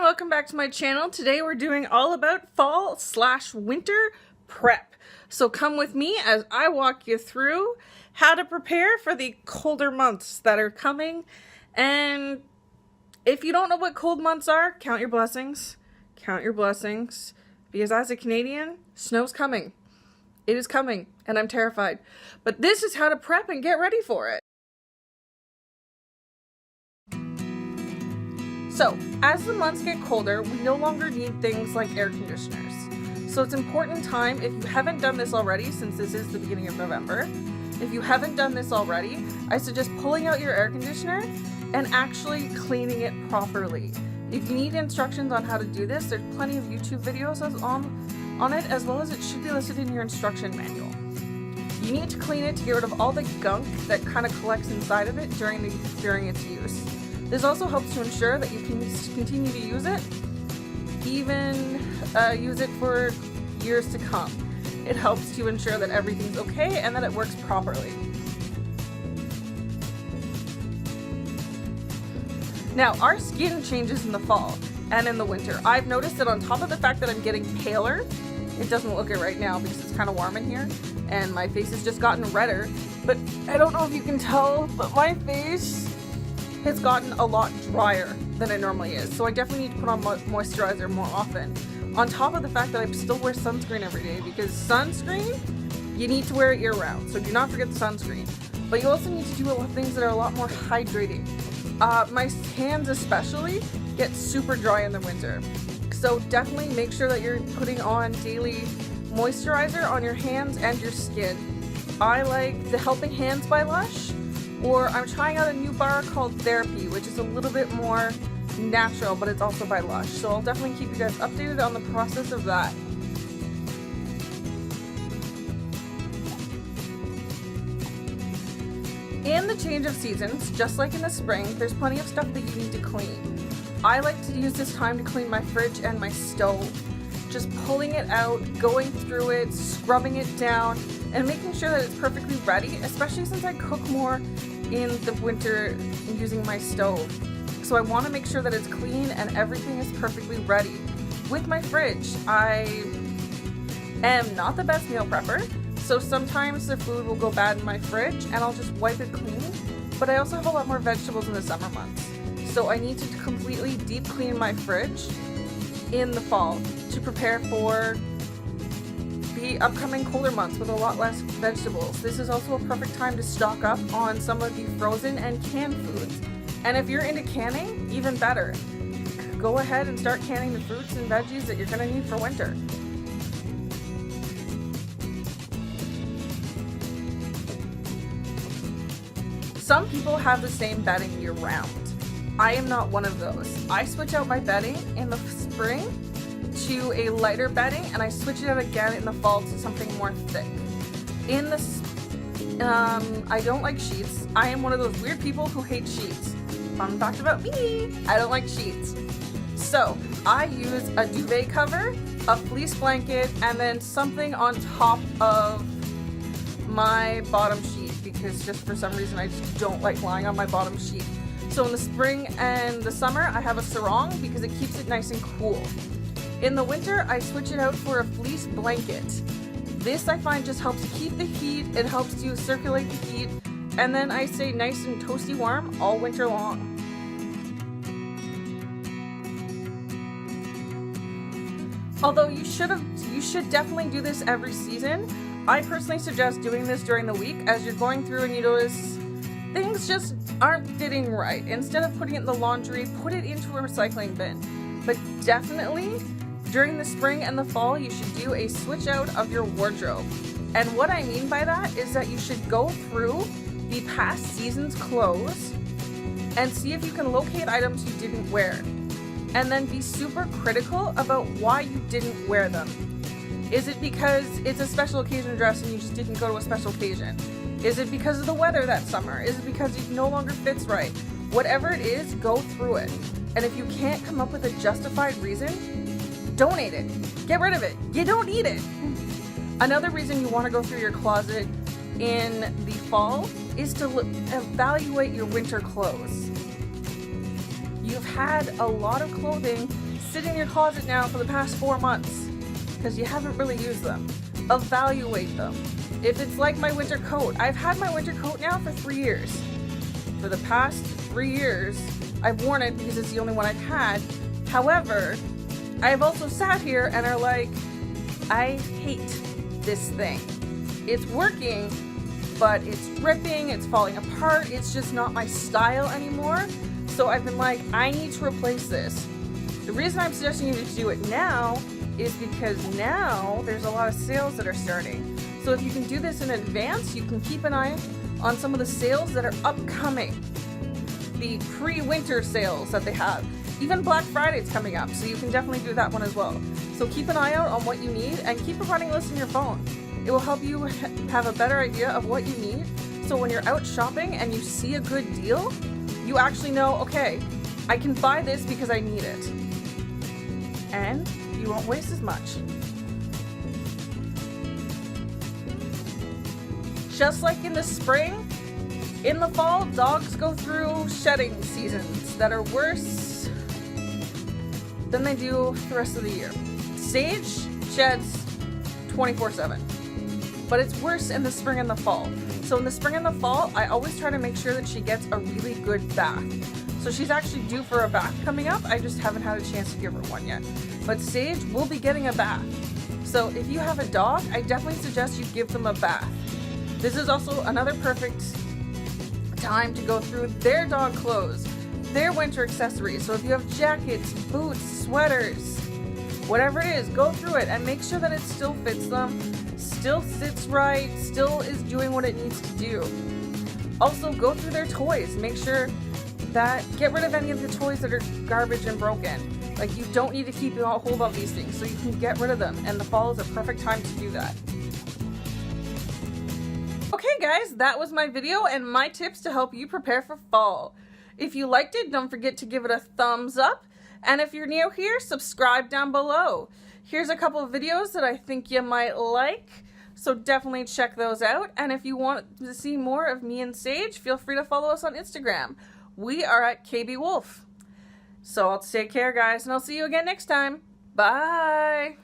welcome back to my channel. Today we're doing all about fall/winter prep. So come with me as I walk you through how to prepare for the colder months that are coming. And if you don't know what cold months are, count your blessings. Count your blessings. Because as a Canadian, snow's coming. It is coming, and I'm terrified. But this is how to prep and get ready for it. So, as the months get colder, we no longer need things like air conditioners. So it's important time, if you haven't done this already, since this is the beginning of November, if you haven't done this already, I suggest pulling out your air conditioner and actually cleaning it properly. If you need instructions on how to do this, there's plenty of YouTube videos on it, as well as it should be listed in your instruction manual. You need to clean it to get rid of all the gunk that kind of collects inside of it during its use. This also helps to ensure that you can continue to use it, even use it for years to come. It helps to ensure that everything's okay and that it works properly. Now, our skin changes in the fall and in the winter. I've noticed that on top of the fact that I'm getting paler, it doesn't look it right now because it's kind of warm in here and my face has just gotten redder, but I don't know if you can tell, but my face has gotten a lot drier than it normally is. So I definitely need to put on moisturizer more often. On top of the fact that I still wear sunscreen every day, because sunscreen, you need to wear it year round. So do not forget the sunscreen. But you also need to do a lot of things that are a lot more hydrating. My hands especially get super dry in the winter. So definitely make sure that you're putting on daily moisturizer on your hands and your skin. I like the Helping Hands by Lush, or I'm trying out a new bar called Therapy, which is a little bit more natural, but it's also by Lush. So I'll definitely keep you guys updated on the process of that. In the change of seasons, just like in the spring, there's plenty of stuff that you need to clean. I like to use this time to clean my fridge and my stove. Just pulling it out, going through it, scrubbing it down, and making sure that it's perfectly ready, especially since I cook more in the winter using my stove. So I want to make sure that it's clean and everything is perfectly ready. With my fridge, I am not the best meal prepper, so sometimes the food will go bad in my fridge and I'll just wipe it clean, but I also have a lot more vegetables in the summer months. So I need to completely deep clean my fridge in the fall to prepare for the upcoming colder months with a lot less vegetables. This is also a perfect time to stock up on some of the frozen and canned foods. And if you're into canning, even better. Go ahead and start canning the fruits and veggies that you're going to need for winter. Some people have the same bedding year round. I am not one of those. I switch out my bedding in the spring to a lighter bedding, and I switch it out again in the fall to something more thick. I don't like sheets. I am one of those weird people who hate sheets. Fun fact about me, I don't like sheets. So I use a duvet cover, a fleece blanket, and then something on top of my bottom sheet, because just for some reason I just don't like lying on my bottom sheet. So in the spring and the summer, I have a sarong because it keeps it nice and cool. In the winter, I switch it out for a fleece blanket. This I find just helps keep the heat, it helps to circulate the heat, and then I stay nice and toasty warm all winter long. Although you should definitely do this every season, I personally suggest doing this during the week as you're going through and you notice things just aren't fitting right. Instead of putting it in the laundry, put it into a recycling bin. But definitely, during the spring and the fall, you should do a switch out of your wardrobe. And what I mean by that is that you should go through the past season's clothes and see if you can locate items you didn't wear. And then be super critical about why you didn't wear them. Is it because it's a special occasion dress and you just didn't go to a special occasion? Is it because of the weather that summer? Is it because it no longer fits right? Whatever it is, go through it. And if you can't come up with a justified reason, donate it. Get rid of it. You don't need it. Another reason you want to go through your closet in the fall is to evaluate your winter clothes. You've had a lot of clothing sit in your closet now for the past 4 months because you haven't really used them. Evaluate them. If it's like my winter coat, I've had my winter coat now for 3 years. For the past 3 years, I've worn it because it's the only one I've had. However, I've also sat here and are like, I hate this thing. It's working, but it's ripping, it's falling apart, it's just not my style anymore. So I've been like, I need to replace this. The reason I'm suggesting you to do it now is because now there's a lot of sales that are starting. So if you can do this in advance, you can keep an eye on some of the sales that are upcoming. The pre-winter sales that they have. Even Black Friday's coming up, so you can definitely do that one as well. So keep an eye out on what you need and keep a running list in your phone. It will help you have a better idea of what you need. So when you're out shopping and you see a good deal, you actually know, okay, I can buy this because I need it. And you won't waste as much. Just like in the spring, in the fall, dogs go through shedding seasons that are worse than they do the rest of the year. Sage sheds 24/7, but it's worse in the spring and the fall. So in the spring and the fall, I always try to make sure that she gets a really good bath. So she's actually due for a bath coming up. I just haven't had a chance to give her one yet. But Sage will be getting a bath. So if you have a dog, I definitely suggest you give them a bath. This is also another perfect time to go through their dog clothes, their winter accessories. So if you have jackets, boots, sweaters, whatever it is, go through it and make sure that it still fits them, still sits right, still is doing what it needs to do. Also, go through their toys. Make sure that, get rid of any of the toys that are garbage and broken. Like, you don't need to keep a hold of these things, so you can get rid of them, and the fall is a perfect time to do that. Okay guys, that was my video and my tips to help you prepare for fall. If you liked it, don't forget to give it a thumbs up. And if you're new here, subscribe down below. Here's a couple of videos that I think you might like, so definitely check those out. And if you want to see more of me and Sage, feel free to follow us on Instagram. We are at KB Wolf. So I'll take care, guys, and I'll see you again next time. Bye!